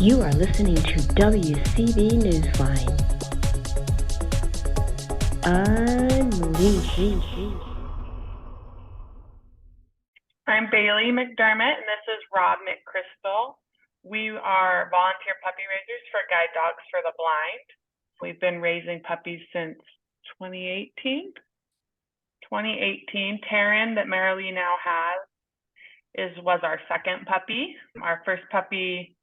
You are listening to WCB Newsline. Unleash. I'm Bailey McDermott, and this is Rob McChrystal. We are volunteer puppy raisers for Guide Dogs for the Blind. We've been raising puppies since 2018. Taryn, that Marilee now has, was our second puppy. Our first puppy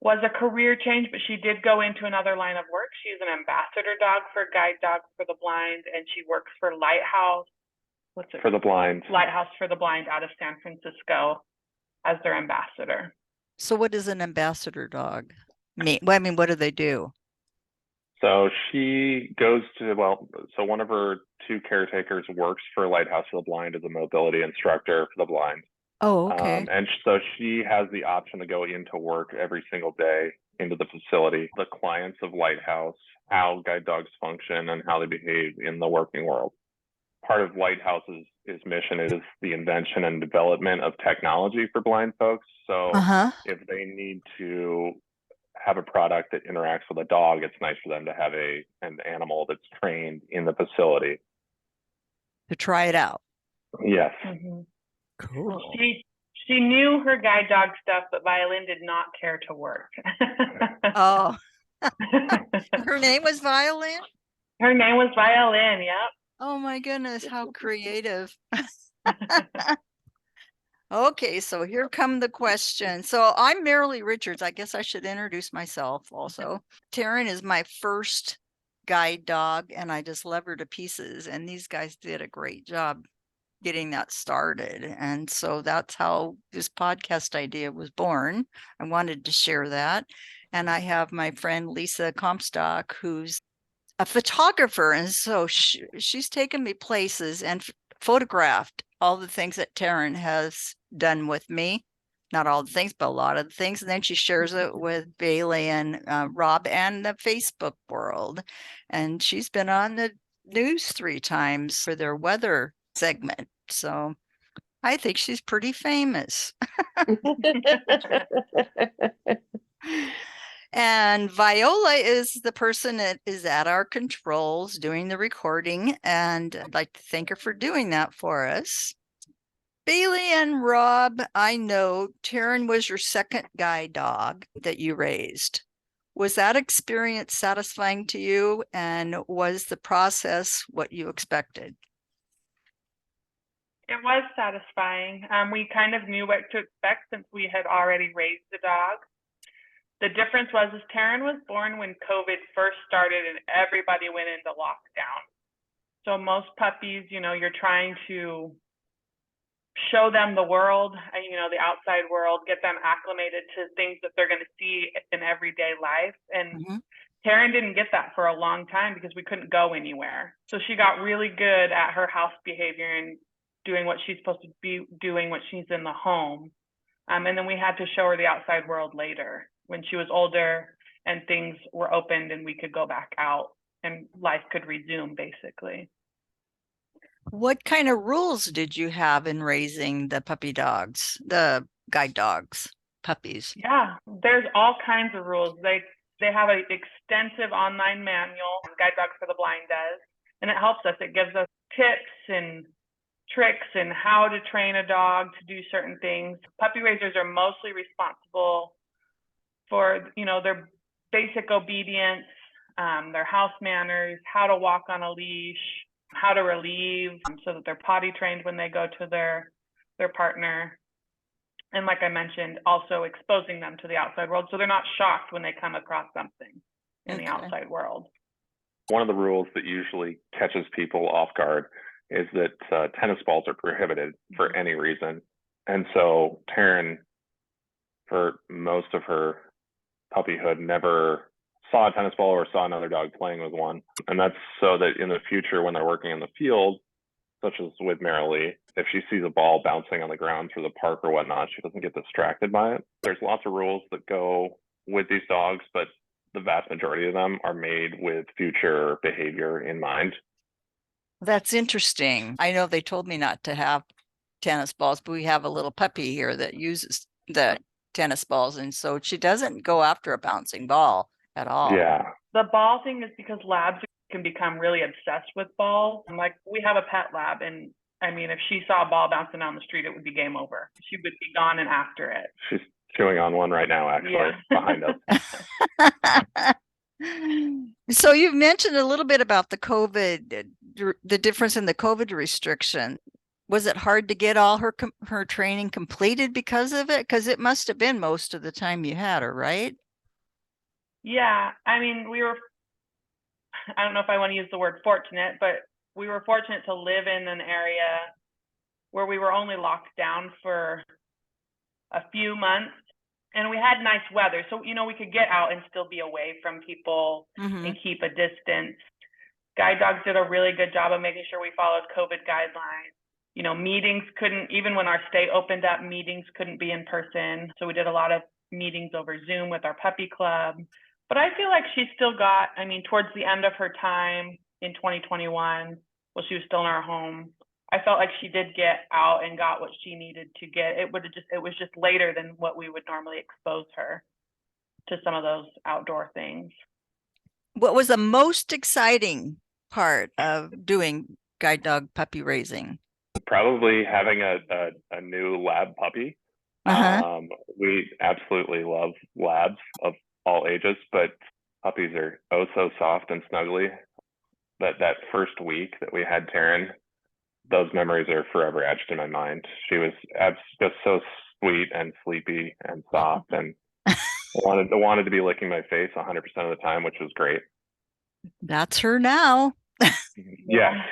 was a career change, but she did go into another line of work. She's an ambassador dog for Guide Dogs for the Blind, and she works for Lighthouse. For the Blind. Lighthouse for the Blind out of San Francisco as their ambassador. So what does an ambassador dog mean? Well, I mean, what do they do? So she goes to, so one of her two caretakers works for Lighthouse for the Blind as a mobility instructor for the blind. Oh, okay. And so she has the option to go into work every single day into the facility. The clients of Lighthouse, how guide dogs function and how they behave in the working world. Part of Lighthouse's mission is the invention and development of technology for blind folks. So if they need to have a product that interacts with a dog, it's nice for them to have an animal that's trained in the facility. To try it out. Yes. Mm-hmm. Cool. She knew her guide dog stuff, but Violin did not care to work. Oh. Her name was Violin? Her name was Violin, yep. Oh my goodness, how creative. Okay, so here come the questions. So I'm Marilee Richards. I guess I should introduce myself also. Taryn is my first guide dog, and I just love her to pieces. And these guys did a great job getting that started. And so that's how this podcast idea was born. I wanted to share that. And I have my friend Lisa Comstock, who's a photographer, and so she's taken me places and photographed all the things that Taryn has done with me. Not all the things, but a lot of the things. And then she shares it with Bailey and Rob and the Facebook world. And she's been on the news 3 times for their weather segment. So I think she's pretty famous. And Viola is the person that is at our controls doing the recording, and I'd like to thank her for doing that for us. Bailey and Rob, I know Taryn was your second guide dog that you raised. Was that experience satisfying to you, and was the process what you expected? It was satisfying. We kind of knew what to expect since we had already raised the dog. The difference was Taryn was born when COVID first started and everybody went into lockdown. So most puppies, you're trying to show them the world, the outside world, get them acclimated to things that they're going to see in everyday life. And Taryn didn't get that for a long time because we couldn't go anywhere. So she got really good at her house behavior and doing what she's supposed to be doing when she's in the home. And then we had to show her the outside world later when she was older and things were opened and we could go back out and life could resume, basically. What kind of rules did you have in raising the puppy dogs, the guide dogs, puppies? Yeah, there's all kinds of rules. They have an extensive online manual, Guide Dogs for the Blind does, and it helps us. It gives us tips and tricks and how to train a dog to do certain things. Puppy raisers are mostly responsible for, their basic obedience, their house manners, how to walk on a leash, how to relieve so that they're potty trained when they go to their partner. And like I mentioned, also exposing them to the outside world so they're not shocked when they come across something in the outside world. One of the rules that usually catches people off guard is that tennis balls are prohibited for any reason. And so Taryn, for most of her puppyhood, never saw a tennis ball or saw another dog playing with one. And that's so that in the future, when they're working in the field, such as with Marilee, if she sees a ball bouncing on the ground through the park or whatnot, she doesn't get distracted by it. There's lots of rules that go with these dogs, but the vast majority of them are made with future behavior in mind. That's interesting. I know they told me not to have tennis balls, but we have a little puppy here that uses the tennis balls, and so she doesn't go after a bouncing ball at all. Yeah. The ball thing is because labs can become really obsessed with balls. Like, we have a pet lab, and I mean, if she saw a ball bouncing down the street, it would be game over. She would be gone and after it. She's chewing on one right now, actually, Yeah. behind us. So you've mentioned a little bit about the COVID, the difference in the COVID restriction. Was it hard to get all her training completed because of it? Because it must have been most of the time you had her, right? Yeah, I mean, I don't know if I want to use the word fortunate, but we were fortunate to live in an area where we were only locked down for a few months, and we had nice weather. So, we could get out and still be away from people and keep a distance. Guide dogs did a really good job of making sure we followed COVID guidelines. Meetings couldn't, even when our state opened up, meetings couldn't be in person. So we did a lot of meetings over Zoom with our puppy club. But I feel like she still got, towards the end of her time in 2021, while she was still in our home, I felt like she did get out and got what she needed to get. It was just later than what we would normally expose her to some of those outdoor things. What was the most exciting part of doing guide dog puppy raising? Probably having a new lab puppy. We absolutely love labs of all ages, but puppies are oh so soft and snuggly. That first week that we had Taryn, those memories are forever etched in my mind. She was just so sweet and sleepy and soft, and wanted to be licking my face 100% of the time, which was great. That's her now. Yeah.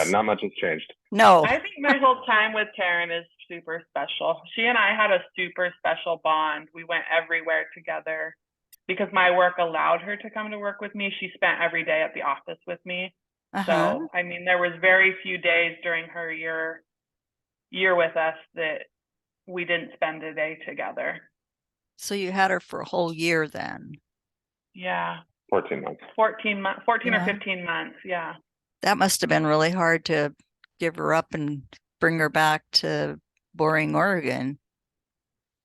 Not much has changed. No. I think my whole time with Taryn is super special. She and I had a super special bond. We went everywhere together because my work allowed her to come to work with me. She spent every day at the office with me. So, there was very few days during her year with us that we didn't spend a day together. So you had her for a whole year then? Yeah. 14 months. 14 or 15 months, yeah. That must have been really hard to give her up and bring her back to boring Oregon.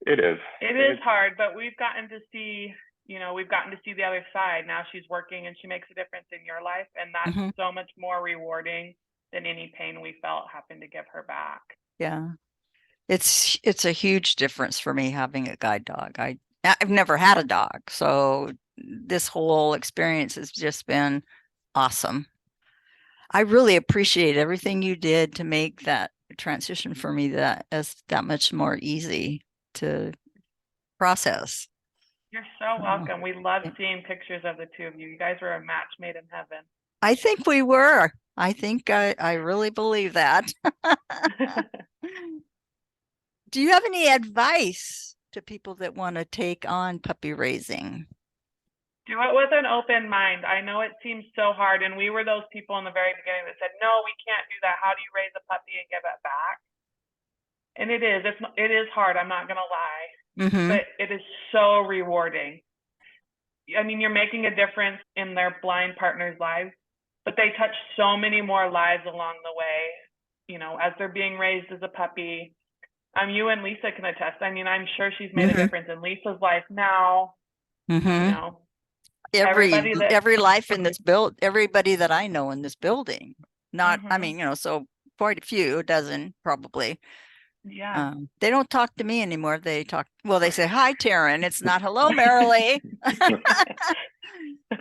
It is. It is hard, but we've gotten to see the other side. Now she's working and she makes a difference in your life, and that's so much more rewarding than any pain we felt having to give her back. Yeah. It's a huge difference for me having a guide dog. I've never had a dog, so this whole experience has just been awesome. I really appreciate everything you did to make that transition for me that much more easy to process. You're so welcome. We love seeing pictures of the two of you. You guys were a match made in heaven. I think we were. I think I really believe that. Do you have any advice to people that want to take on puppy raising? Do it with an open mind. I know it seems so hard, and we were those people in the very beginning that said, no, we can't do that. How do you raise a puppy and give it back? And it is hard, I'm not going to lie, but it is so rewarding. You're making a difference in their blind partners' lives, but they touch so many more lives along the way, as they're being raised as a puppy. You and Lisa can attest. I'm sure she's made a difference in Lisa's life now. Every life in this everybody that I know in this building, not, so quite a few, a dozen probably. Yeah. They don't talk to me anymore. They say, hi, Taryn. It's not hello, Marilee.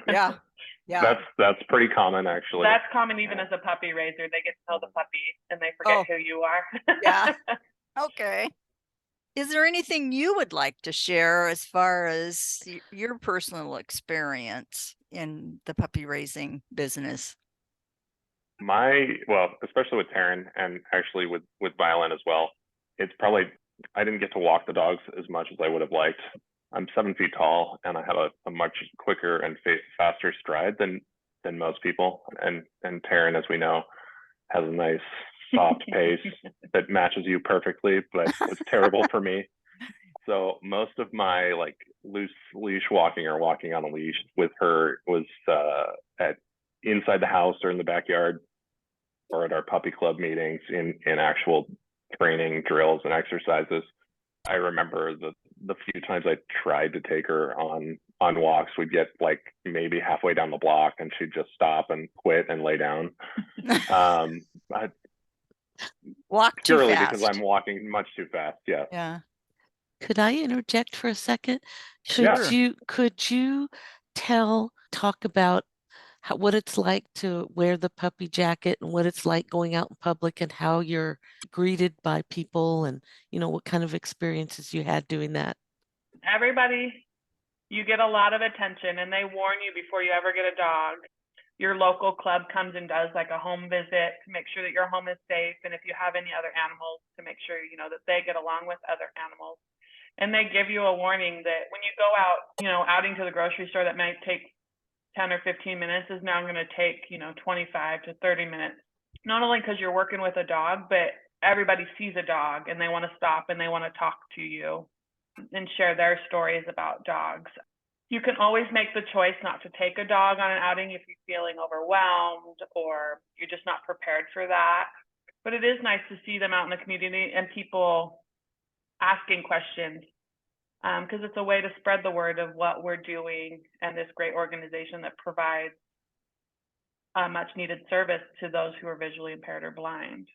Yeah. That's pretty common, actually. That's common even as a puppy raiser. They get to know the puppy and they forget who you are. Yeah. Okay. Is there anything you would like to share as far as your personal experience in the puppy raising business? Especially with Taryn and actually with Violin as well, it's probably, I didn't get to walk the dogs as much as I would have liked. I'm 7 feet tall and I have a much quicker and faster stride than most people. And Taryn, as we know, has a nice soft pace that matches you perfectly, but it's terrible for me. So most of my loose leash walking or walking on a leash with her was at inside the house or in the backyard or at our puppy club meetings in actual training drills and exercises. I remember the few times I tried to take her on walks, we'd get like maybe halfway down the block and she'd just stop and quit and lay down. But Walk too purely fast. because I'm walking much too fast. Yeah. Yeah. Could I interject for a second? Sure. Could you talk about what it's like to wear the puppy jacket and what it's like going out in public and how you're greeted by people and, what kind of experiences you had doing that? Everybody, you get a lot of attention, and they warn you before you ever get a dog. Your local club comes and does like a home visit to make sure that your home is safe, and if you have any other animals, to make sure that they get along with other animals. And they give you a warning that when you go out, outing to the grocery store that might take 10 or 15 minutes is now going to take 25 to 30 minutes. Not only because you're working with a dog, but everybody sees a dog and they want to stop and they want to talk to you and share their stories about dogs. You can always make the choice not to take a dog on an outing if you're feeling overwhelmed or you're just not prepared for that. But it is nice to see them out in the community and people asking questions, because it's a way to spread the word of what we're doing and this great organization that provides much needed service to those who are visually impaired or blind.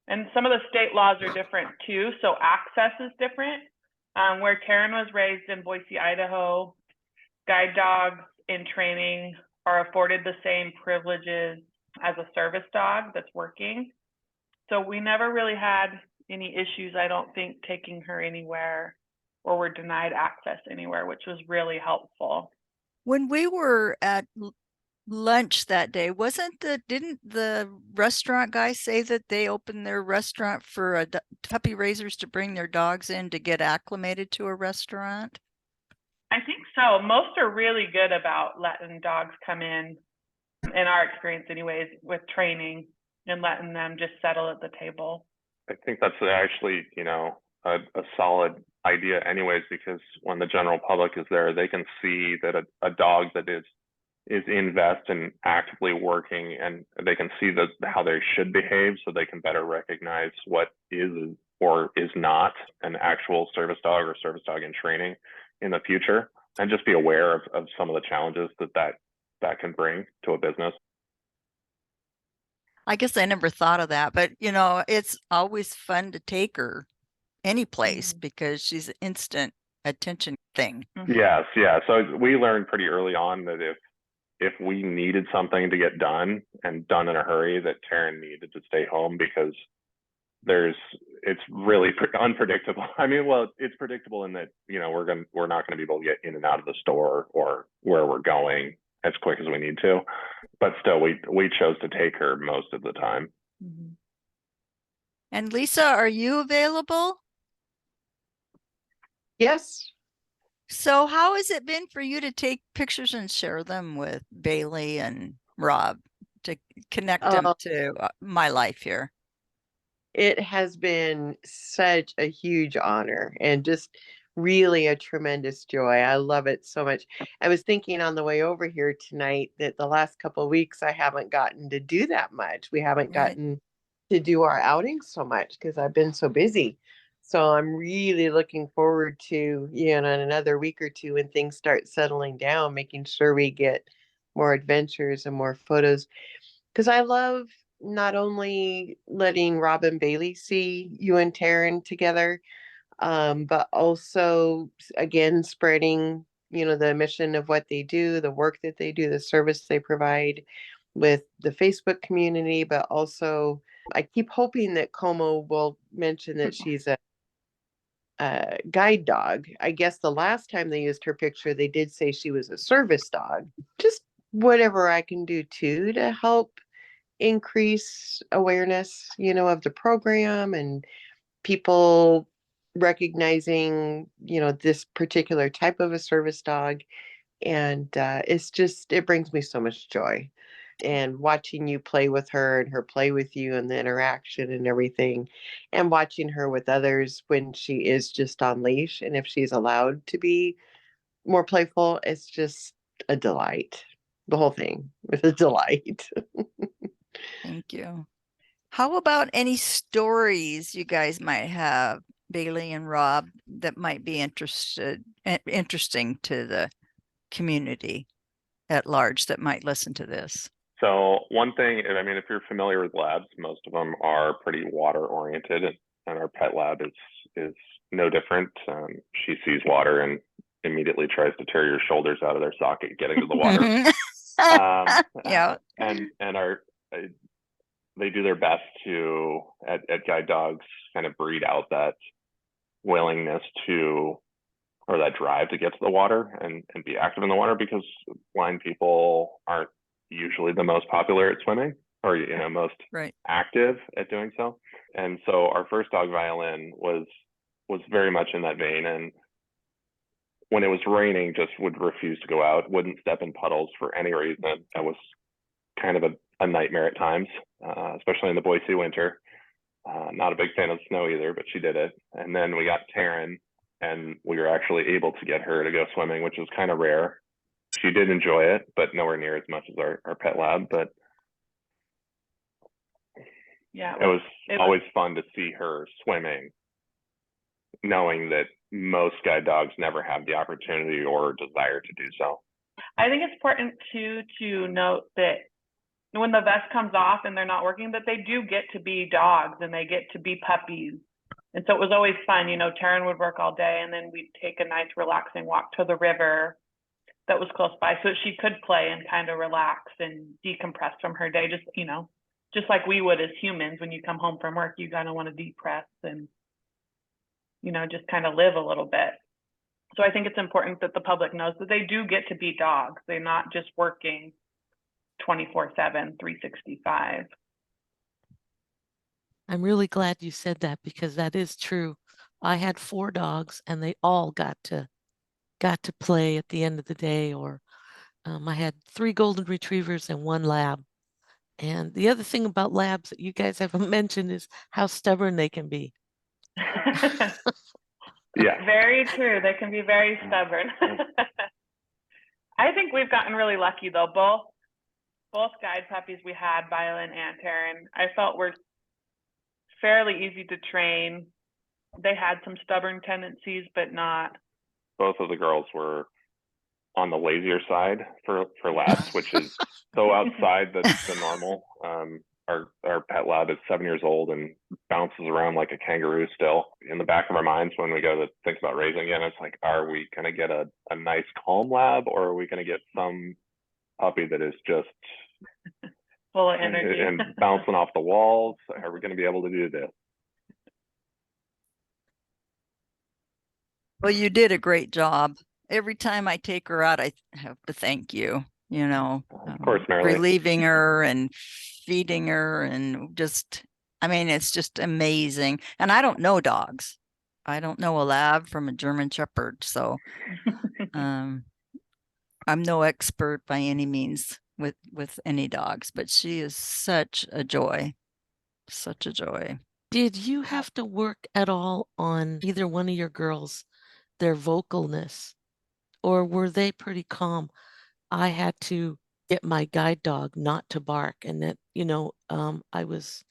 And some of the state laws are different too, so access is different. Where Taryn was raised in Boise, Idaho, guide dogs in training are afforded the same privileges as a service dog that's working. So we never really had any issues, I don't think, taking her anywhere or were denied access anywhere, which was really helpful. When we were at lunch that day, didn't the restaurant guy say that they opened their restaurant for puppy raisers to bring their dogs in to get acclimated to a restaurant? I think so. Most are really good about letting dogs come in our experience anyways, with training and letting them just settle at the table. I think that's actually, a solid idea anyways, because when the general public is there, they can see that a dog that is in vest and actively working, and they can see how they should behave, so they can better recognize what is or is not an actual service dog or service dog in training in the future, and just be aware of some of the challenges that can bring to a business. I guess I never thought of that, but it's always fun to take her any place because she's an instant attention thing. Yes, yeah. So we learned pretty early on that if we needed something to get done and done in a hurry, that Taryn needed to stay home, because it's really unpredictable. I mean, well, it's predictable in that we're not going to be able to get in and out of the store or where we're going as quick as we need to, but still we chose to take her most of the time. Mm-hmm. And Lisa, are you available? Yes. So how has it been for you to take pictures and share them with Bailey and Rob to connect them to my life here? It has been such a huge honor and just really a tremendous joy. I love it so much. I was thinking on the way over here tonight that the last couple of weeks I haven't gotten to do that much. We haven't gotten to do our outings so much because I've been so busy. So I'm really looking forward to, in another week or two when things start settling down, making sure we get more adventures and more photos. Because I love not only letting Rob and Bailey see you and Taryn together, but also, again, spreading, the mission of what they do, the work that they do, the service they provide with the Facebook community, but also I keep hoping that KOMO will mention that she's a guide dog. I guess the last time they used her picture, they did say she was a service dog. Just whatever I can do too to help increase awareness, of the program and people recognizing, this particular type of a service dog. And it brings me so much joy. And watching you play with her and her play with you and the interaction and everything, and watching her with others when she is just on leash and if she's allowed to be more playful, it's just a delight. The whole thing is a delight. Thank you. How about any stories you guys might have Bailey and Rob, that might be interesting to the community at large that might listen to this? So one thing, I mean, if you're familiar with labs, most of them are pretty water oriented, and our pet lab is no different. She sees water and immediately tries to tear your shoulders out of their socket getting to the water. Yeah. And they do their best to at guide dogs kind of breed out that willingness to, or that drive to get to the water and be active in the water, because blind people aren't usually the most popular at swimming, or most Right. active at doing so. And so our first dog, Violin, was very much in that vein, and when it was raining just would refuse to go out, wouldn't step in puddles for any reason. That was kind of a nightmare at times, especially in the Boise winter. Not a big fan of snow either, but she did it. And then we got Taryn, and we were actually able to get her to go swimming, which was kind of rare. She did enjoy it, but nowhere near as much as our pet lab. But Yeah, it was always fun to see her swimming, knowing that most guide dogs never have the opportunity or desire to do so. I think it's important too to note that when the vest comes off and they're not working, that they do get to be dogs and they get to be puppies. And so it was always fun. Taryn would work all day, and then we'd take a nice relaxing walk to the river that was close by so she could play and kind of relax and decompress from her day. Just like we would as humans. When you come home from work, you kind of want to decompress and, just kind of live a little bit. So I think it's important that the public knows that they do get to be dogs. They're not just working 24/7, 365. I'm really glad you said that, because that is true. I had 4 dogs and they all got to play at the end of the day. Or I had 3 golden retrievers and 1 lab. And the other thing about labs that you guys haven't mentioned is how stubborn they can be. Yeah. Very true. They can be very stubborn. I think we've gotten really lucky though. Both guide puppies we had, Violin and Taryn, I felt were fairly easy to train. They had some stubborn tendencies, but not. Both of the girls were on the lazier side for labs, which is so outside the normal. Our pet lab is 7 years old and bounces around like a kangaroo still. In the back of our minds, when we go to think about raising again, it's like, are we going to get a nice calm lab, or are we going to get some puppy that is just full of energy and bouncing off the walls? Are we going to be able to do this? Well, you did a great job. Every time I take her out, I have to thank you, Of course, Marilee. relieving her and feeding her, and it's just amazing. And I don't know dogs. I don't know a lab from a German Shepherd. So I'm no expert by any means with any dogs, but she is such a joy. Such a joy. Did you have to work at all on either one of your girls, their vocalness, or were they pretty calm? I had to get my guide dog not to bark, and that, I was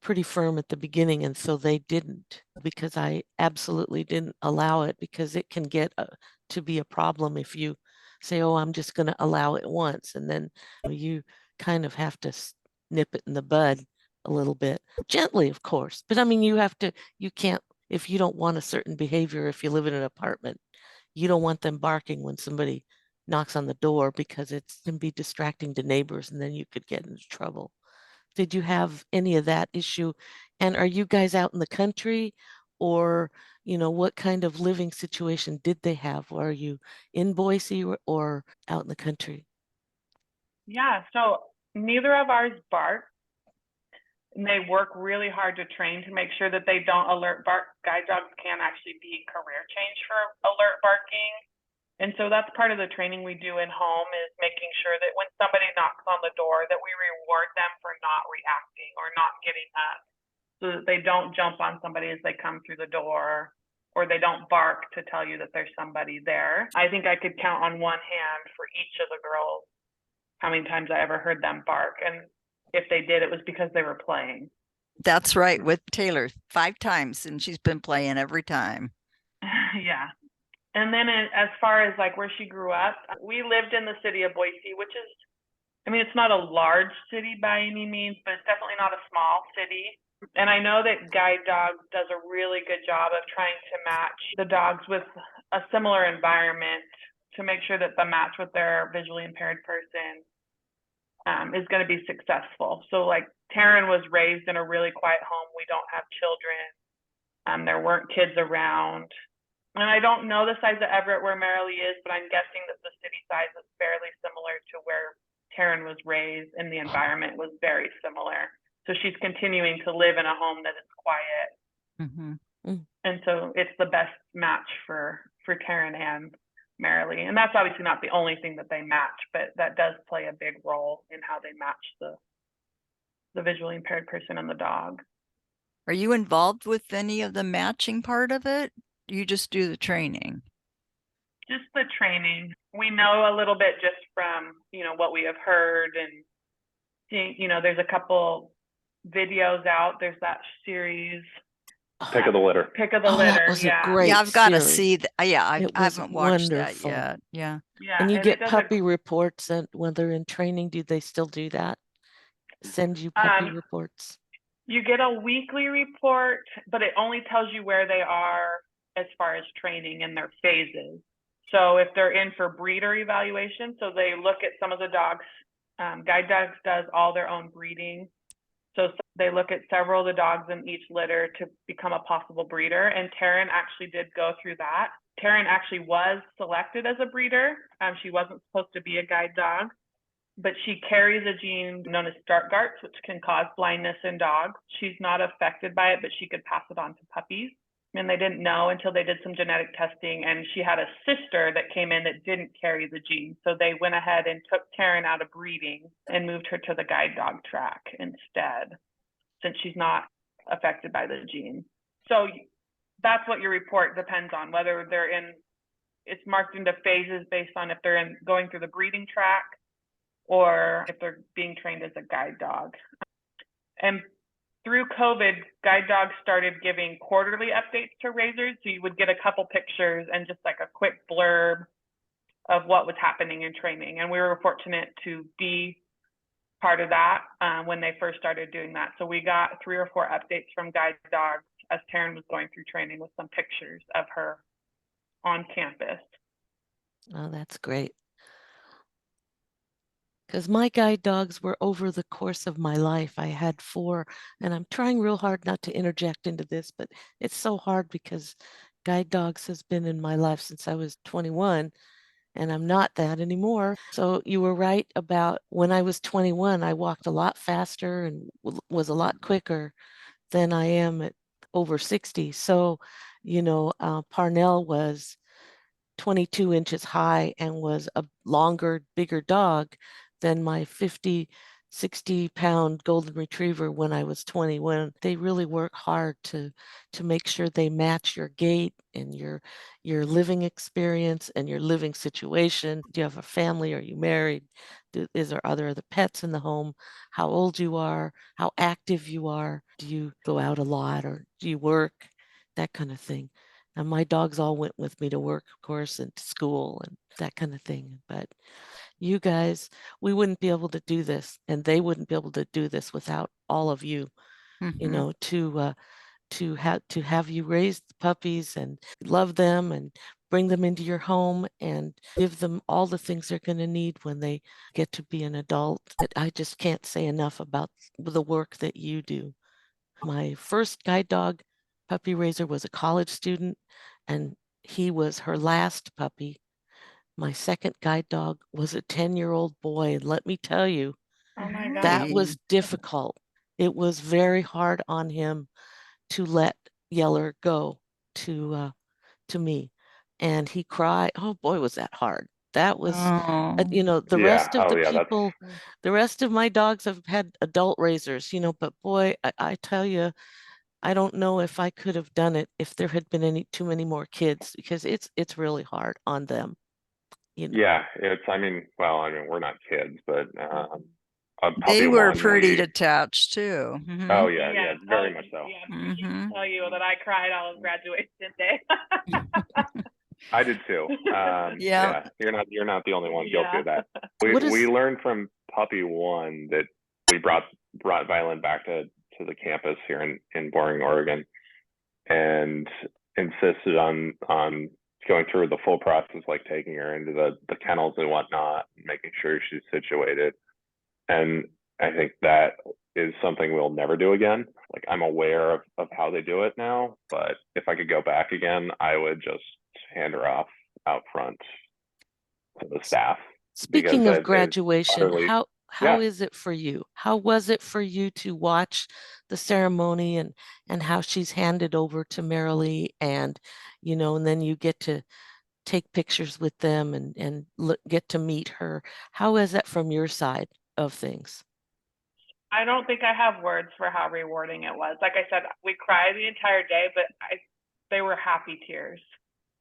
pretty firm at the beginning, and so they didn't, because I absolutely didn't allow it, because it can get to be a problem if you say, oh, I'm just going to allow it once, and then you kind of have to nip it in the bud a little bit, gently, of course. But I mean, you can't, if you don't want a certain behavior, if you live in an apartment, you don't want them barking when somebody knocks on the door, because it can be distracting to neighbors, and then you could get into trouble. Did you have any of that issue? And are you guys out in the country, or, what kind of living situation did they have? Are you in Boise or out in the country? Yeah, so neither of ours bark, and they work really hard to train to make sure that they don't alert bark. Guide dogs can actually be career change for alert barking. And so that's part of the training we do in home, is making sure that when somebody knocks on the door, that we reward them for not reacting or not getting up, so that they don't jump on somebody as they come through the door, or they don't bark to tell you that there's somebody there. I think I could count on one hand for each of the girls how many times I ever heard them bark. And if they did, it was because they were playing. That's right, with Taylor 5 times, and she's been playing every time. Yeah. And then as far as like where she grew up, we lived in the city of Boise, which is, I mean, it's not a large city by any means, but it's definitely not a small city. And I know that Guide Dog does a really good job of trying to match the dogs with a similar environment to make sure that the match with their visually impaired person is going to be successful. So like Taryn was raised in a really quiet home. We don't have children. There weren't kids around. And I don't know the size of Everett where Marilee is, but I'm guessing that the city size is fairly similar to where Taryn was raised, and the environment was very similar. So she's continuing to live in a home that is quiet. And so it's the best match for Taryn and Marilee. And that's obviously not the only thing that they match, but that does play a big role in how they match the visually impaired person and the dog. Are you involved with any of the matching part of it? You just do the training? Just the training. We know a little bit just from, you know, what we have heard, and seeing, you know, there's a couple videos out. There's that series, Pick of the litter. Pick of the Oh, litter. that was a Yeah. great Yeah, I've got to series. see that. Yeah, I It was haven't watched that wonderful. yet. Yeah. Yeah. And you it get does puppy reports, and when they're in training, do they still do that? Send you puppy reports? You get a weekly report, but it only tells you where they are as far as training in their phases. So if they're in for breeder evaluation, so they look at some of the dogs. Guide Dogs does all their own breeding. So they look at several of the dogs in each litter to become a possible breeder. And Taryn actually did go through that. Taryn actually was selected as a breeder. She wasn't supposed to be a guide dog, but she carries a gene known as Stargardt's, which can cause blindness in dogs. She's not affected by it, but she could pass it on to puppies. And they didn't know until they did some genetic testing, and she had a sister that came in that didn't carry the gene. So they went ahead and took Taryn out of breeding and moved her to the guide dog track instead, since she's not affected by the gene. So that's what your report depends on, whether they're in, it's marked into phases based on if they're going through the breeding track or if they're being trained as a guide dog. And through COVID, Guide Dogs started giving quarterly updates to raisers. So you would get a couple pictures and just like a quick blurb of what was happening in training. And we were fortunate to be part of that when they first started doing that. So we got 3 or 4 updates from Guide Dogs as Taryn was going through training with some pictures of her on campus. Oh, that's great. Because my guide dogs were over the course of my life. I had 4, and I'm trying real hard not to interject into this, but it's so hard because guide dogs has been in my life since I was 21, and I'm not that anymore. So you were right about when I was 21, I walked a lot faster and was a lot quicker than I am at over 60. So, you know, Parnell was 22 inches high and was a longer, bigger dog than my 50, 60-pound golden retriever when I was 21. They really work hard to make sure they match your gait and your living experience and your living situation. Do you have a family? Are you married? Are there other pets in the home? How old you are? How active you are? Do you go out a lot, or do you work? That kind of thing. And my dogs all went with me to work, of course, and to school and that kind of thing. But you guys, we wouldn't be able to do this, and they wouldn't be able to do this without all of you, you know, to have you raise the puppies and love them and bring them into your home and give them all the things they're going to need when they get to be an adult. I just can't say enough about the work that you do. My first guide dog puppy raiser was a college student, and he was her last puppy. My second guide dog was a 10-year-old boy, and let me tell you, Oh my God. that was difficult. It was very hard on him to let Yeller go to me, and he cried. Oh boy, was that hard. That was, you know, the rest of the people, the rest of my dogs have had adult raisers, you know, but boy, I tell you, I don't know if I could have done it if there had been too many more kids, because it's really hard on them. You know? Yeah, I mean, we're not kids, but puppy They were one, pretty detached too. Mhm. oh yeah, Yeah, very much so. Yeah, I can Mhm. tell you that I cried all of graduation day. I did too. Yeah. Yeah, you're not the only one guilty of that. What We is learned from puppy one that we brought Violin back to the campus here in Boring, Oregon, and insisted on going through the full process, like taking her into the kennels and whatnot, making sure she's situated. And I think that is something we'll never do again. Like, I'm aware of how they do it now, but if I could go back again, I would just hand her off out front to the staff. Speaking because of graduation, utterly, how yeah, is it for you? How was it for you to watch the ceremony and how she's handed over to Marilee, and and then you get to take pictures with them and get to meet her. How is that from your side of things? I don't think I have words for how rewarding it was. Like I said, we cried the entire day, but they were happy tears.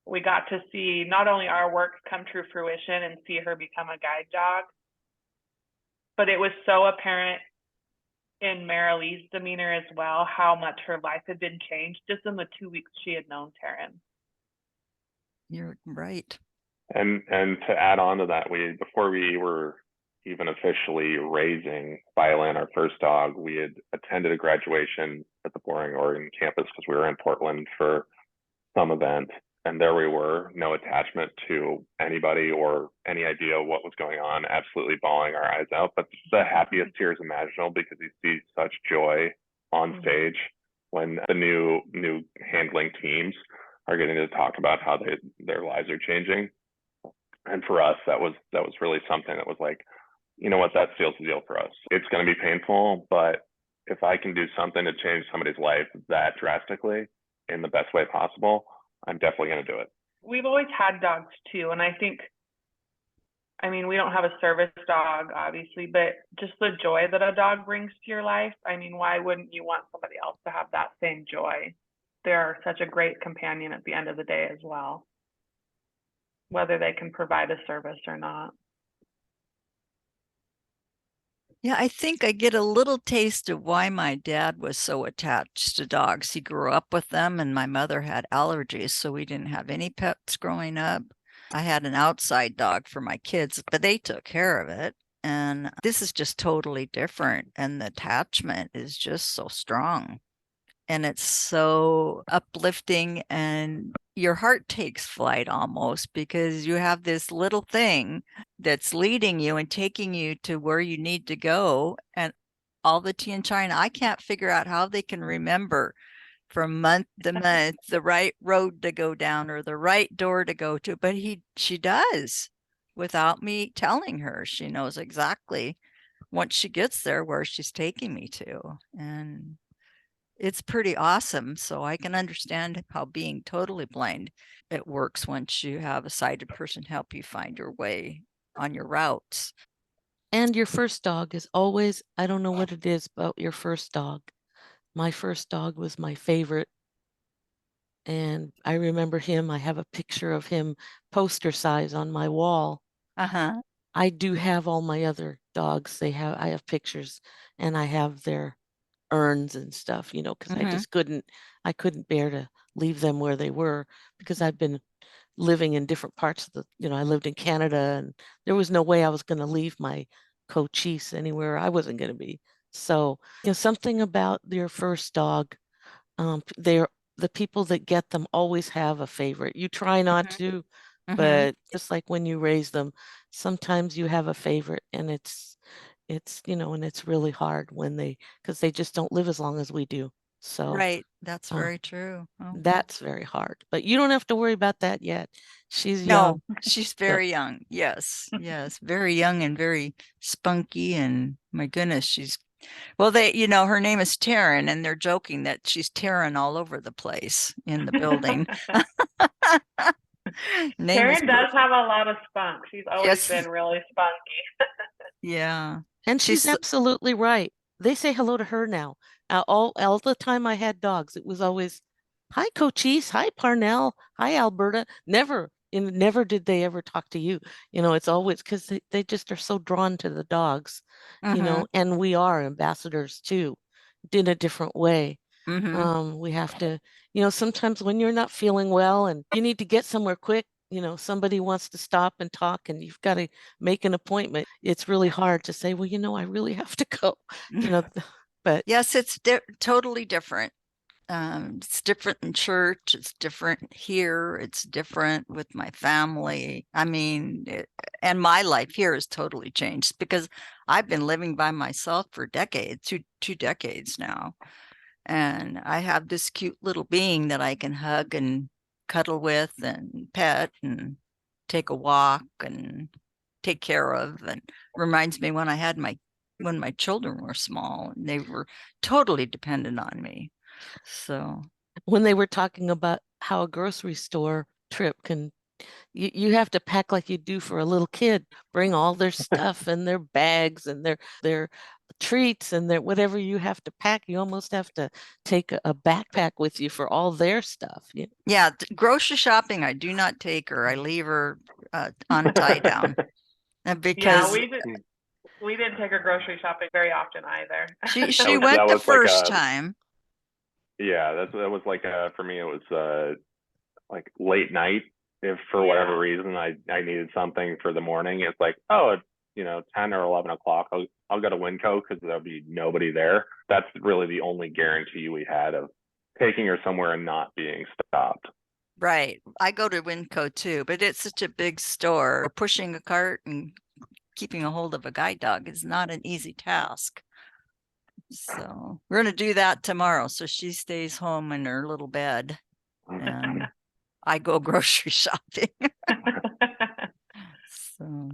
We got to see not only our work come to fruition and see her become a guide dog, but it was so apparent in Marilee's demeanor as well, how much her life had been changed just in the 2 weeks she had known Taryn. You're right. and to add on to that, before we were even officially raising Violin, our first dog, we had attended a graduation at the Boring, Oregon campus because we were in Portland for some event. And there we were, no attachment to anybody or any idea what was going on, absolutely bawling our eyes out, but the happiest tears imaginable, because you see such joy on stage when the new handling teams are getting to talk about how their lives are changing. And for us, that was really something that was like, you know what, that seals the deal for us. It's going to be painful, but if I can do something to change somebody's life that drastically in the best way possible, I'm definitely going to do it. We've always had dogs too. And I think, we don't have a service dog, obviously, but just the joy that a dog brings to your life. Why wouldn't you want somebody else to have that same joy? They're such a great companion at the end of the day as well, whether they can provide a service or not. Yeah, I think I get a little taste of why my dad was so attached to dogs. He grew up with them, and my mother had allergies, so we didn't have any pets growing up. I had an outside dog for my kids, but they took care of it. And this is just totally different. And the attachment is just so strong. And it's so uplifting, and your heart takes flight almost, because you have this little thing that's leading you and taking you to where you need to go. And all the tea in China, I can't figure out how they can remember from month to month the right road to go down or the right door to go to, but she does without me telling her. She knows exactly once she gets there where she's taking me to. And it's pretty awesome. So I can understand how being totally blind, it works once you have a sighted person help you find your way on your routes. And your first dog is always, I don't know what it is about your first dog. My first dog was my favorite. And I remember him. I have a picture of him poster size on my wall. Uh-huh. I do have all my other dogs. I have pictures, and I have their urns and stuff, because I couldn't bear to leave them where they were, because I've been living in different parts of I lived in Canada, and there was no way I was going to leave my Cochise anywhere I wasn't going to be. So, something about your first dog, the people that get them always have a favorite. You try not to, but just like when you raise them, sometimes you have a favorite, and it's and it's really hard because they just don't live as long as we do. So right, that's very true. that's very hard, but you don't have to worry about that yet. She's young. No, she's very young. Yes, very young and very spunky, and my goodness, her name is Taryn, and they're joking that she's Taryn all over the place in the building. Taryn does have a lot of spunk. She's always been really spunky. Yeah. And she's absolutely right. They say hello to her now. All the time I had dogs, it was always, hi, Cochise. Hi, Parnell. Hi, Alberta. Never and never did they ever talk to you. It's always because they just are so drawn to the dogs, Mhm. and we are ambassadors too, in a different way. Mhm. We have to, sometimes when you're not feeling well and you need to get somewhere quick, somebody wants to stop and talk and you've got to make an appointment. It's really hard to say, well, I really have to go, but Yes, it's totally different. It's different in church. It's different here. It's different with my family. I mean, and my life here has totally changed because I've been living by myself for decades, two decades now. And I have this cute little being that I can hug and cuddle with and pet and take a walk and take care of. And reminds me when my children were small and they were totally dependent on me. So when they were talking about how a grocery store trip can, you have to pack like you do for a little kid, bring all their stuff and their bags and their treats and their whatever you have to pack. You almost have to take a backpack with you for all their stuff. yeah, grocery shopping, I do not take her. I leave her on a tie down Yeah, because we didn't take her grocery shopping very often either. she that went the was like first time. Yeah, that was like for me it was like late night. If for whatever reason I needed something for the morning, it's like, oh, it's 10 or 11 o'clock. I'll go to Winco because there'll be nobody there. That's really the only guarantee we had of taking her somewhere and not being stopped. Right. I go to Winco too, but it's such a big store. Pushing a cart and keeping a hold of a guide dog is not an easy task. So we're going to do that tomorrow. So she stays home in her little bed and I go grocery shopping. So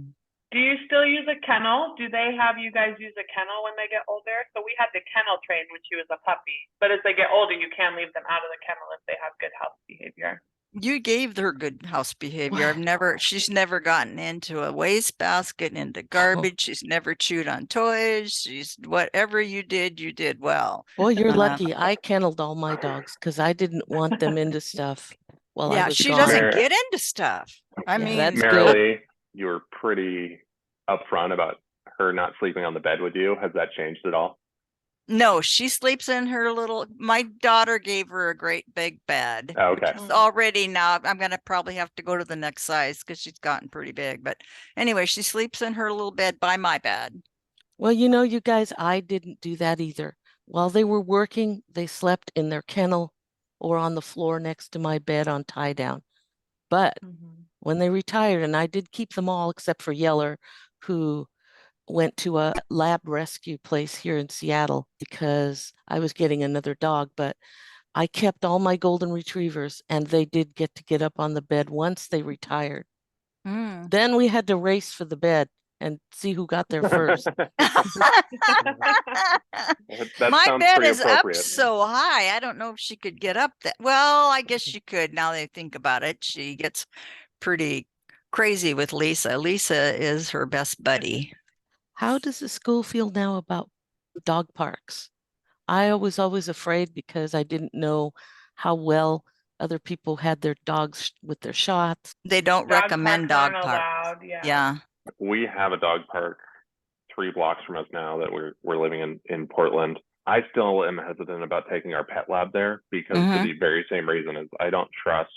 Do you still use a kennel? Do they have you guys use a kennel when they get older? So we had the kennel train when she was a puppy, but as they get older, you can leave them out of the kennel if they have good house behavior. you gave her good house behavior. She's never gotten into a wastebasket, into garbage. She's never chewed on toys. She's whatever you did well. Boy, you're lucky. I kenneled all my dogs because I didn't want them into stuff while I Yeah, was she gone. doesn't get into stuff. I Yeah, mean, that's good. Marilee, you were pretty upfront about her not sleeping on the bed with you. Has that changed at all? no, she sleeps in her little, my daughter gave her a great big bed. Oh, okay. Which is already now, I'm going to probably have to go to the next size because she's gotten pretty big. But anyway, she sleeps in her little bed by my bed. Well, you guys, I didn't do that either. While they were working, they slept in their kennel or on the floor next to my bed on tie down. But when they retired, and I did keep them all except for Yeller, who went to a lab rescue place here in Seattle because I was getting another dog, but I kept all my golden retrievers and they did get up on the bed once they retired. Mm. Then we had to race for the bed and see who got there first. My bed is up so high. I don't know if she could get up that. Well, I guess she could now that I think about it. She gets pretty crazy with Lisa. Lisa is her best buddy. How does the school feel now about dog parks? I was always afraid because I didn't know how well other people had their dogs with their shots. They don't recommend dog parks. Allowed, Yeah. We have a dog park 3 blocks from us now that we're living in Portland. I still am hesitant about taking our pet lab there because for the very same reason is I don't trust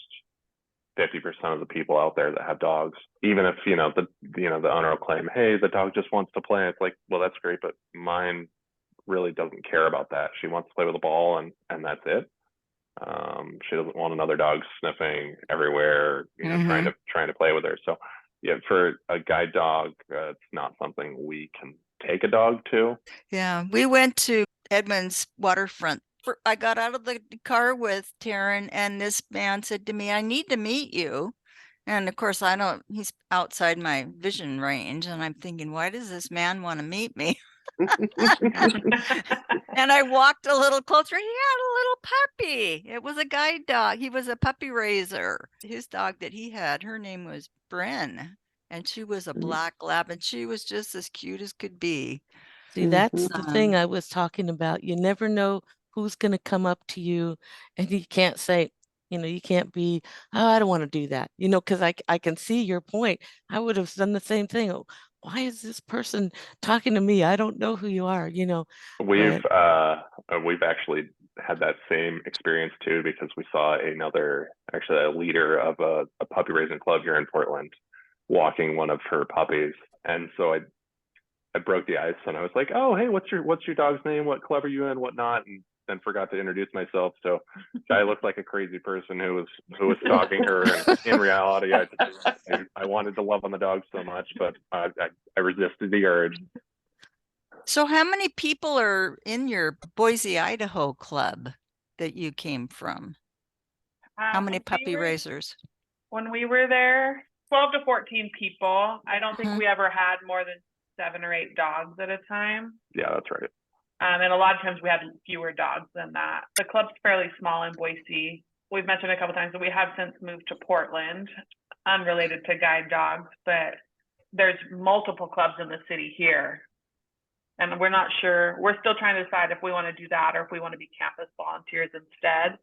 50% of the people out there that have dogs. Even if the owner will claim, hey, the dog just wants to play. It's like, well, that's great, but mine really doesn't care about that. She wants to play with a ball and that's it. She doesn't want another dog sniffing everywhere, trying to play with her. So yeah, for a guide dog, it's not something we can take a dog to. Yeah, we went to Edmonds waterfront. I got out of the car with Taryn and this man said to me, I need to meet you. And of course, he's outside my vision range. And I'm thinking, why does this man want to meet me? And I walked a little closer. He had a little puppy. It was a guide dog. He was a puppy raiser. His dog that he had, her name was Bren. And she was a black lab. And she was just as cute as could be. See, that's the thing I was talking about. You never know who's going to come up to you and you can't say, You can't be, oh, I don't want to do that, because I can see your point. I would have done the same thing. Oh, why is this person talking to me? I don't know who you are, We've but we've actually had that same experience too, because we saw actually a leader of a puppy raising club here in Portland walking one of her puppies. And so I broke the ice and I was like, oh, hey, what's your dog's name? What club are you in? Whatnot? And then forgot to introduce myself. So I looked like a crazy person who was stalking her. And in reality, I wanted to love on the dog so much, but I resisted the urge. So how many people are in your Boise, Idaho club that you came from? How many puppy raisers? When we were there, 12 to 14 people. I don't think Mhm. we ever had more than 7 or 8 dogs at a time. Yeah, that's right. And a lot of times we had fewer dogs than that. The club's fairly small in Boise. We've mentioned a couple times that we have since moved to Portland, unrelated to guide dogs, but there's multiple clubs in the city here. And we're not sure, we're still trying to decide if we want to do that or if we want to be campus volunteers instead.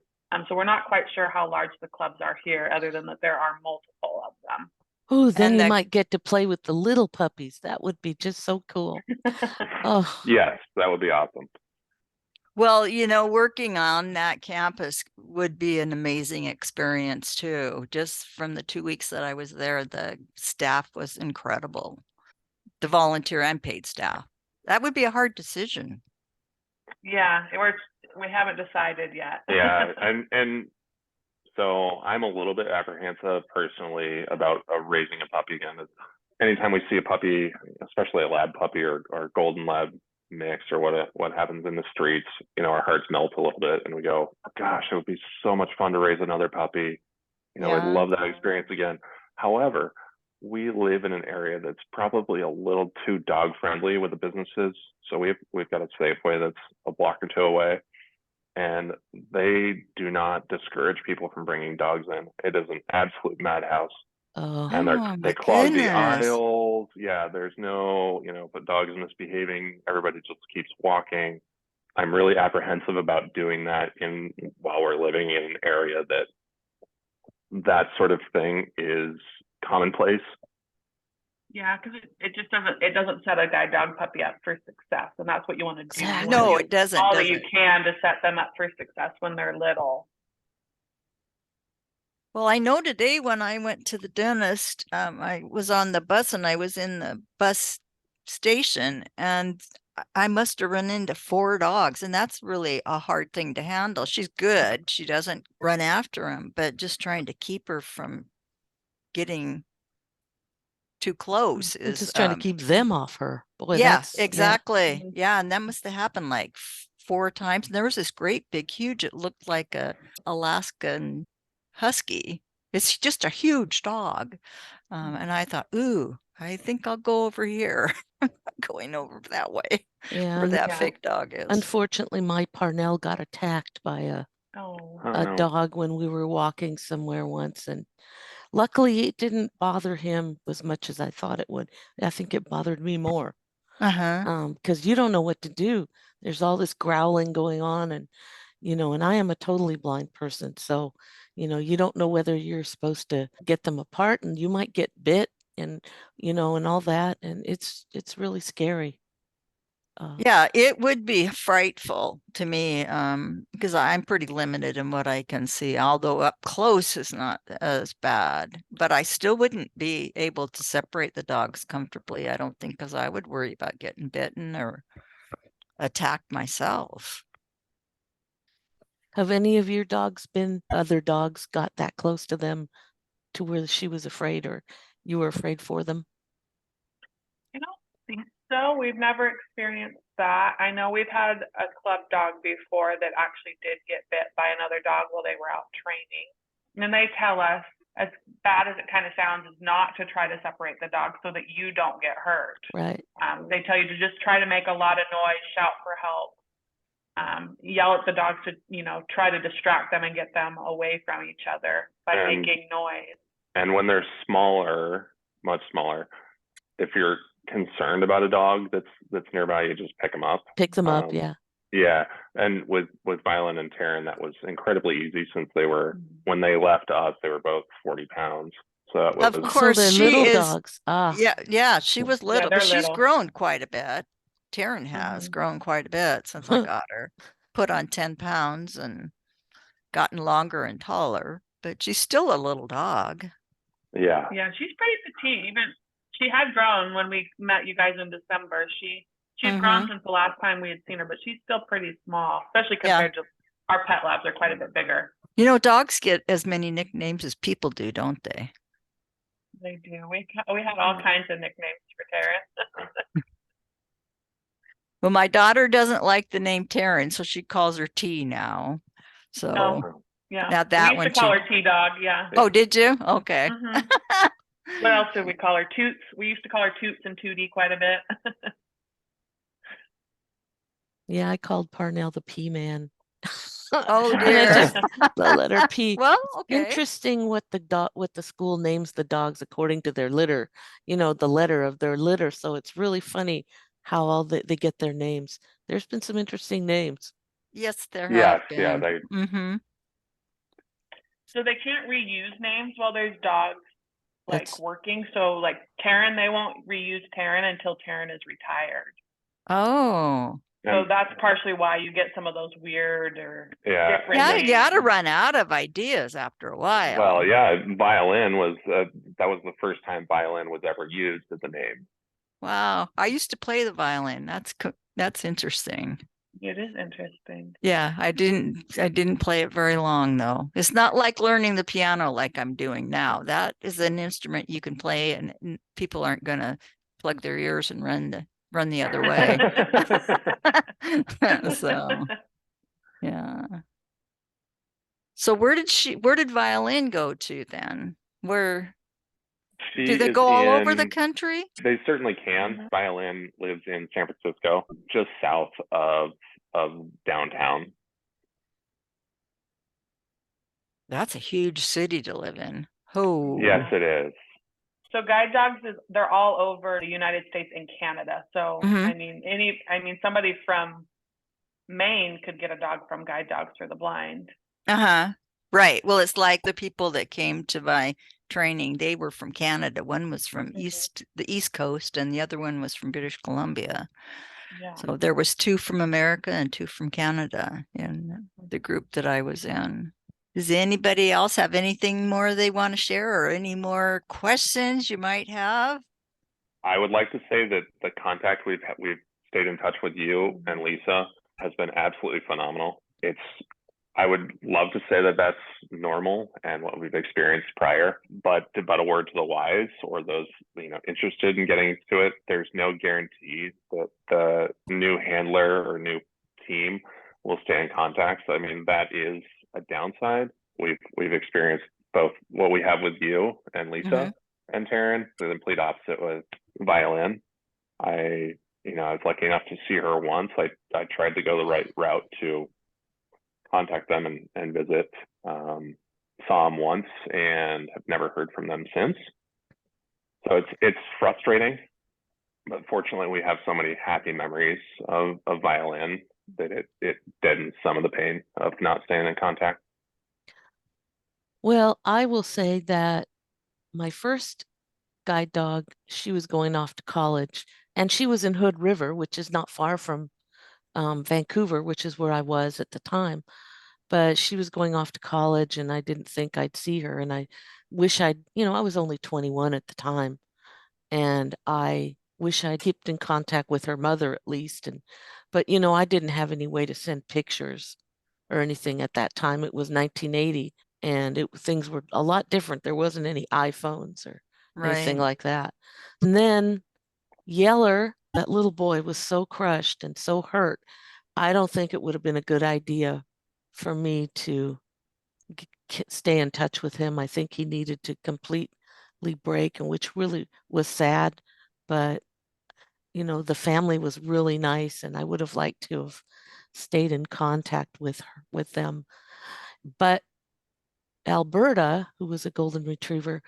So we're not quite sure how large the clubs are here, other than that there are multiple of them. oh, then And you the- might get to play with the little puppies. That would be just so cool. Oh, Yes, that would be awesome. Well, working on that campus would be an amazing experience too. Just from the 2 weeks that I was there, the staff was incredible. The volunteer and paid staff. That would be a hard decision. Yeah, we haven't decided yet. Yeah, and so I'm a little bit apprehensive personally about raising a puppy again. Anytime we see a puppy, especially a lab puppy or golden lab mix or what happens in the streets, our hearts melt a little bit and we go, gosh, it would be so much fun to raise another puppy. I'd love that experience again. However, we live in an area that's probably a little too dog friendly with the businesses. So we've got a Safeway that's a block or two away, and they do not discourage people from bringing dogs in. It is an absolute madhouse. oh, And Oh, they my clog the goodness. aisles. Yeah, there's no, if a dog is misbehaving, everybody just keeps walking. I'm really apprehensive about doing that while we're living in an area that sort of thing is commonplace. Yeah, because it doesn't set a guide dog puppy up for success, and that's what you want to do. Exactly. No, it doesn't. All that you can to set them up for success when they're little. Well, I know today when I went to the dentist, I was on the bus and I was in the bus station and I must have run into 4 dogs, and that's really a hard thing to handle. She's good. She doesn't run after him, but just trying to keep her from getting too close I'm is just trying to keep them off her. Boy, yeah, that's exactly. Mhm. Yeah, and that must have happened like 4 times. And there was this great big huge, it looked like a Alaskan husky. It's just a huge dog. And I thought, ooh, I think I'll go over here. Going over that way yeah. where that Yeah. fake dog is. Unfortunately, my Parnell got attacked by a Oh, No. dog when we were walking somewhere once, and luckily it didn't bother him as much as I thought it would. I think it bothered me more. Because you don't know what to do. There's all this growling going on, and and I am a totally blind person, so you don't know whether you're supposed to get them apart, and you might get bit, and and all that, and it's really scary. Yeah, it would be frightful to me because I'm pretty limited in what I can see, although up close is not as bad. But I still wouldn't be able to separate the dogs comfortably, I don't think, because I would worry about getting bitten or attacked myself. Have any of your other dogs got that close to them to where she was afraid or you were afraid for them? I don't think so. We've never experienced that. I know we've had a club dog before that actually did get bit by another dog while they were out training. And they tell us, as bad as it kind of sounds, is not to try to separate the dog so that you don't get hurt. Right. They tell you to just try to make a lot of noise, shout for help, yell at the dogs to, try to distract them and get them away from each other by making noise. And when they're smaller, much smaller, if you're concerned about a dog that's nearby, you just pick them up. Pick them up, yeah. Yeah, and with Violin and Taryn, that was incredibly easy since they were, when they left us, they were both 40 pounds. So that Of was, So course, they're she little is. dogs. Ah, Yeah, she was Yeah, little, they're but she's little. grown quite a bit. Taryn has grown quite a bit since I got her. Put on 10 pounds and gotten longer and taller, but she's still a little dog. yeah. Yeah, she's pretty petite. Even she had grown when we met you guys in December. She's grown since the last time we had seen her, but she's still pretty small, especially Yeah. compared to our pet labs are quite a bit bigger. You know, dogs get as many nicknames as people do, don't they? They do. We had all kinds of nicknames for Taryn. Well, my daughter doesn't like the name Taryn, so she calls her T now. So Oh, yeah. now that we used one to call she- her T-Dog, yeah. Oh, did you? Okay. Mhm. What else did we call her? Toots. We used to call her Toots and Tootie quite a bit. yeah, I called Parnell the P Man. Oh And dear. I just the letter P. Well, okay. Interesting what the school names the dogs according to their litter, the letter of their litter. So it's really funny how all they get their names. There's been some interesting names. Yes, there Yes, have yeah, been. they, So they can't reuse names while there's dogs like That's working. So like Taryn, they won't reuse Taryn until Taryn is retired. Oh. So and that's partially why you get some of those weird or yeah, different Yeah, names. you gotta run out of ideas after a while. well, yeah, Violin was, that was the first time Violin was ever used as a name. Wow. I used to play the violin. That's interesting. It is interesting. Yeah, I didn't play it very long though. It's not like learning the piano like I'm doing now. That is an instrument you can play and people aren't gonna plug their ears and run the other way. So, yeah. So where did Violin go to then? Where She do they is go all over the in, country? they certainly can. Violin lives in San Francisco, just south of downtown. That's a huge city to live in. Oh. Yes, it is. So guide dogs they're all over the United States and Canada. So I mean somebody from Maine could get a dog from Guide Dogs for the Blind. Uh-huh. Right. Well, it's like the people that came to my training, they were from Canada. One was from the East Coast, and the other one was from British Columbia. Yeah. So there was 2 from America and 2 from Canada in the group that I was in. Does anybody else have anything more they want to share or any more questions you might have? I would like to say that the contact we've stayed in touch with you and Lisa has been absolutely phenomenal. I would love to say that that's normal and what we've experienced prior, but a word to the wise or those interested in getting to it, there's no guarantee that the new handler or new team will stay in contact. So I mean, that is a downside. We've experienced both what we have with you and Lisa and Taryn, the complete opposite with Violin. I was lucky enough to see her once. I tried to go the right route to contact them and visit. Saw them once and have never heard from them since. So it's frustrating, but fortunately we have so many happy memories of Violin that it deadens some of the pain of not staying in contact. Well, I will say that my first guide dog, she was going off to college, and she was in Hood River, which is not far from Vancouver, which is where I was at the time. But she was going off to college, and I didn't think I'd see her. And I wish I was only 21 at the time, and I wish I'd kept in contact with her mother at least. But I didn't have any way to send pictures or anything at that time. It was 1980, and things were a lot different. There wasn't any iPhones or anything like that. And then Yeller, that little boy, was so crushed and so hurt. I don't think it would have been a good idea for me to stay in touch with him. I think he needed to completely break, and which really was sad. But the family was really nice, and I would have liked to have stayed in contact with them. But Alberta, who was a golden retriever,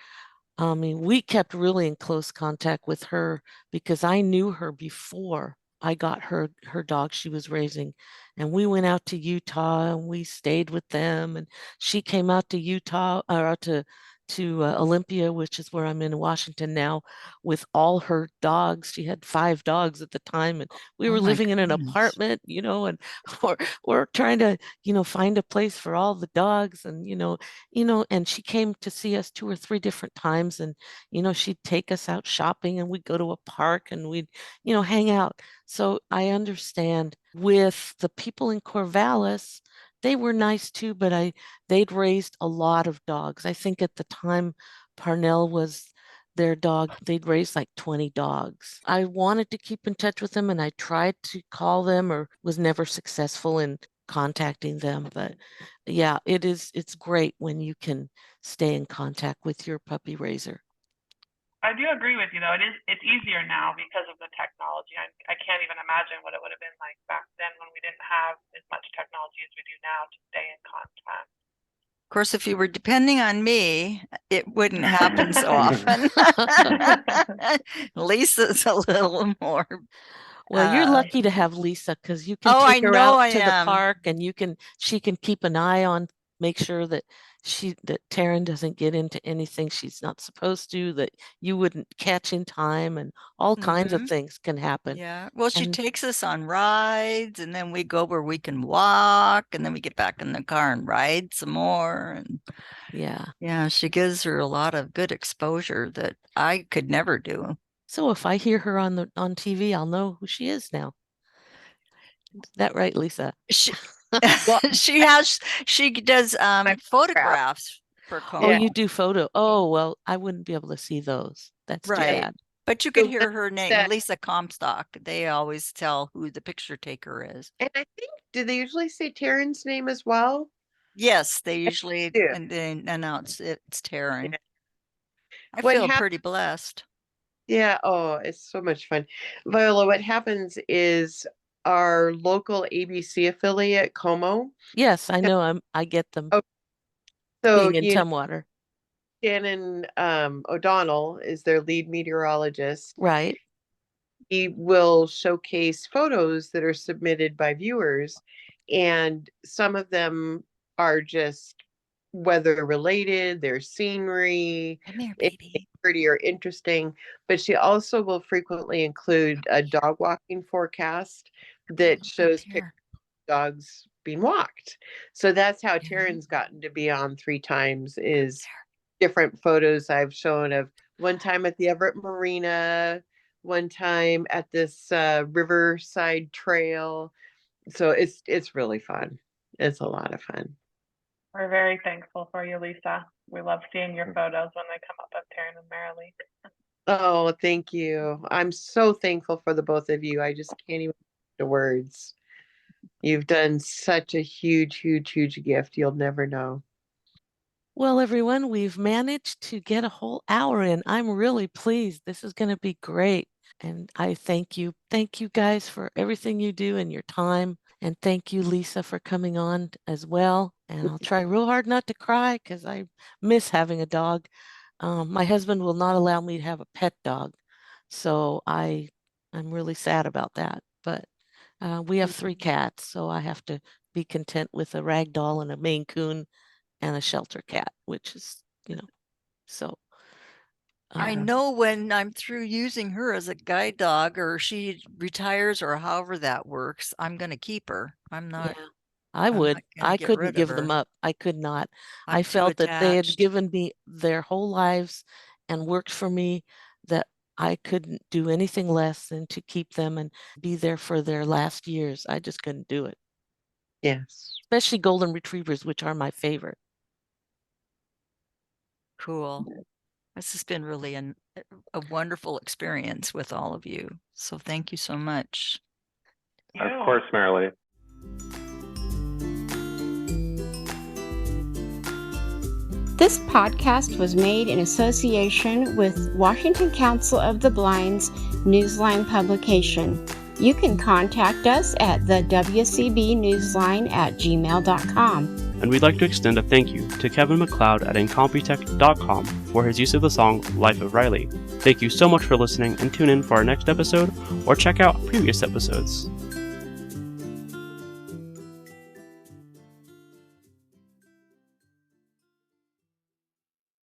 I mean, we kept really in close contact with her because I knew her before I got her dog she was raising, and we went out to Utah and we stayed with them, and she came out to Utah or out to Olympia, which is where I'm in Washington now, with all her dogs. She had 5 dogs at the time, and we Oh were my living in an goodness. apartment, and we're trying to, find a place for all the dogs, and and she came to see us 2 or 3 different times, and she'd take us out shopping, and we'd go to a park, and we'd hang out. So I understand with the people in Corvallis, they were nice too, but they'd raised a lot of dogs. I think at the time Parnell was their dog, they'd raised like 20 dogs. I wanted to keep in touch with them, and I tried to call them or was never successful in contacting them. But yeah, it's great when you can stay in contact with your puppy raiser. I do agree with you, though. It's easier now because of the technology. I can't even imagine what it would have been like back then when we didn't have as much technology as we do now to stay in contact. Of course, if you were depending on me, it wouldn't happen so often. Lisa's a little more. Well, you're lucky to have Lisa, because you can Oh, I take her know out I to the am. park, and she can keep an eye on, make sure that Taryn doesn't get into anything she's not supposed to, that you wouldn't catch in time, and all kinds of things can happen. Yeah. Well, she And takes us on rides, and then we go where we can walk, and then we get back in the car and ride some more. And yeah, she gives her a lot of good exposure that I could never do. so if I hear her on TV, I'll know who she is now. Is that right, Lisa? She Well, she does photographs for KOMO. Oh, you do photo. Oh, well, I wouldn't be able to see those. That's too Right. bad. But you could So hear her name, that- Lisa Comstock. They always tell who the picture taker is. And I think, do they usually say Taryn's name as well? Yes, they usually do. and they announce it's Taryn. Yeah. I What feel hap- pretty blessed. Yeah, oh, it's so much fun. Viola, what happens is our local ABC affiliate, KOMO. Yes, I know. I get them Oh, so, being in Tumwater. Shannon O'Donnell is their lead meteorologist. Right. He will showcase photos that are submitted by viewers, and some of them are just weather related, their scenery, Come here, baby. pretty or interesting. But she also will frequently include a dog walking forecast that shows pictures of dogs being walked. So that's how Taryn's gotten to be on 3 times, is different photos I've shown of one time at the Everett Marina, one time at this Riverside Trail. So it's really fun. It's a lot of fun. We're very thankful for you, Lisa. We love seeing your photos when they come up of Taryn and Marilee. Oh, thank you. I'm so thankful for the both of you. I just can't even put the words. You've done such a huge, huge, huge gift. You'll never know. Well, everyone, we've managed to get a whole hour in. I'm really pleased. This is going to be great. And I thank you. Thank you guys for everything you do and your time. And thank you, Lisa, for coming on as well. And I'll try real hard not to cry, because I miss having a dog. My husband will not allow me to have a pet dog. So I'm really sad about that. But we have 3 cats, so I have to be content with a rag doll and a Maine Coon and a shelter cat, which is, so. I know when I'm through using her as a guide dog, or she retires, or however that works, I'm going to keep her. I'm not. Yeah, I would. I couldn't give them up. I could not. I felt that they had given me their whole lives and worked for me, that I couldn't do anything less than to keep them and be there for their last years. I just couldn't do it. Yes. Especially golden retrievers, which are my favorite. Cool. This has been really a wonderful experience with all of you. So thank you so much. Of course, Marilee. This podcast was made in association with Washington Council of the Blind's Newsline publication. You can contact us at the WCB Newsline at gmail.com. and we'd like to extend a thank you to Kevin MacLeod at Incompetech.com for his use of the song Life of Riley. Thank you so much for listening, and tune in for our next episode or check out previous episodes.